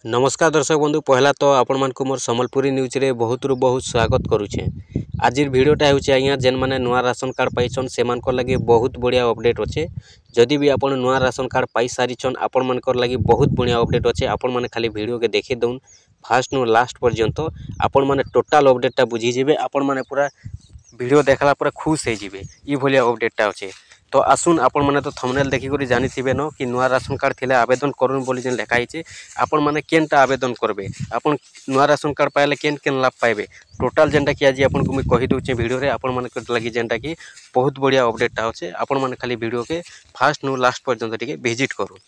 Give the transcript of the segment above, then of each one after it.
नमस्कार दर्शक बंधु पहला तो आपण मान को मोर संबलपुरी न्यूज रे बहुत रु बहुत स्वागत करुछे। आजिर वीडियोटा होचे आज्ञा जेन माने नुआ राशन कार्ड पाइछन से मान को लगे बहुत बढ़िया अपडेट अच्छे। जदि भी आपण नुआ राशन कार्ड पाई सारिछन आपण मान को लगे बहुत बढ़िया अपडेट अच्छे। आपण माने खाली वीडियो के देखि दउन फास्ट नु लास्ट पर्यंत आपण माने टोटल अपडेटटा बुझी जेबे। आपण माने पूरा वीडियो देखला पर खुश हे जिवे ई भलिया अपडेटटा अच्छे। तो आसुन आपण माने तो थंबनेल देखि करी जानि थिबे न कि नुआ राशन कार्ड थिले आवेदन करूँ बोली जेन लेखा हिचे। आपण माने केनटा आवेदन करबे आपण नुआ राशन कार्ड पाइले केन केन लाभ पाइबे टोटल जेनटा कि आज आपण को मैं कहि दउचे वीडियो रे आपण माने को लगी जेनटा कि बहुत बढ़िया अपडेटटा होचे। आपण माने खाली वीडियो के फास्ट नु लास्ट पर्यंत टिके विजिट करू।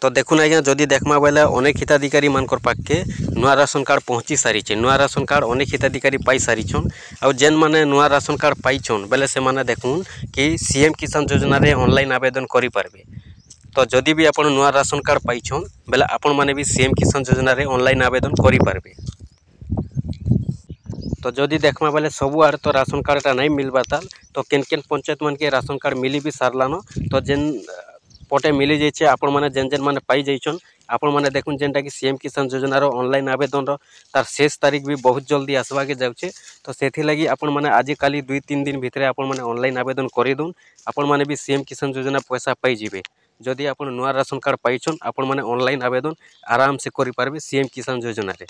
तो देखुन आज्ञा जदि देखमा बेले अनेक हिताधिकारी मानकर पाखे नुआ राशन कार्ड पहुँची सारी। नुआ राशन कार्ड अनेक हिताधिकारी पाई सारिछन। आउ जेन माने नुआ राशन कार्ड पाइछन बेले से माने देखुन कि सीएम किसान योजना रे ऑनलाइन आवेदन करि पारबे। तो जदि भी आपण नुआ राशन कार्ड पाइछन बेले आपण माने भी सीएम किसान योजना रे ऑनलाइन आवेदन करि पारबे। तो जदि देखमा बेले सबु आड़ तो राशन कार्डटा नहीं मिलबा ताल तो केन केन पंचायत मन के राशन कार्ड मिली भी सारलानो। तो जेन पटे मिली जाइए आपण माने जेन जेन माने पाई जाइछन आपण माने देखुन जेनटा कि सीएम किसान योजना रो ऑनलाइन आवेदन रो तार शेष तारीख भी बहुत जल्दी आसवा के जाउछे। तो सेथि लगी आपण माने आज काली 2-3 दिन भितरे आपण माने ऑनलाइन आवेदन करि दुन आपण माने भी सीएम किसान योजना पैसा पाई जिवे। जदि आपण नुआ राशन कार्ड पाइछन आपण माने ऑनलाइन आवेदन आराम से करि पारबे सीएम किसान योजना रे।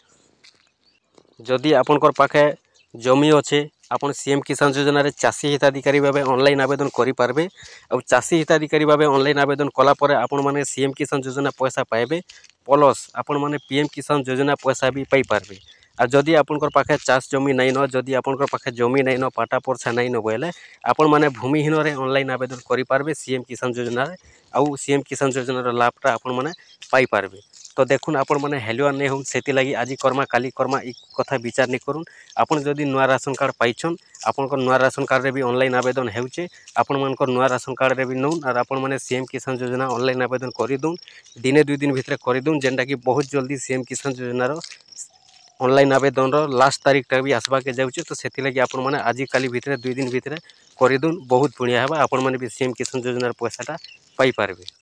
जदि आपनकर पाखे जमी अच्छे आपण सीएम किसान योजना रे चाषी हिताधिकारी भाव ऑनलाइन आवेदन करि पारबे। और चाषी हिताधिकारी भाव ऑनलाइन आवेदन कला परे आपण माने सीएम किसान योजना पैसा पाइबे प्लस आपण माने पीएम किसान योजना पैसा भी पाई पारबे। आ जदि आपनकर पाखे चाष जमी नहीं न जदि आपनकर पाखे जमी नहीं न पाटा परछा नहीं न बोले आपण माने भूमिहीन रे ऑनलाइन आवेदन करि पारबे सीएम किसान योजना रे। आउ सीएम किसान योजना रो लाभटा आपण माने पाई पारबे। तो देखुन आपण माने हेलुआ नहीं हो सेति लगी आज कर्मा काली कर्मा ई कथा विचार नहीं करूँ। आपण जदि नुआ राशन कार्ड पाइछन आपनकर नुआ राशन कार्ड रे भी ऑनलाइन आवेदन हेउचे। आपण मानकर नुआ राशन कार्ड रे भी नउन और आपण माने सीएम किसान योजना ऑनलाइन आवेदन करि दुन दिने 2 दिन भितरे करि दुन जेनटा कि बहुत जल्दी सीएम किसान योजना रो ऑनलाइन आवेदन रो लास्ट तारीखटा भी आसवा के जाउचे। तो सेति लगी आपण माने आज काली भितरे 2 दिन भितरे करि दुन बहुत बढ़िया हेबा। आपण माने भी सीएम किसान योजना रो पैसाटा पाई पारबे।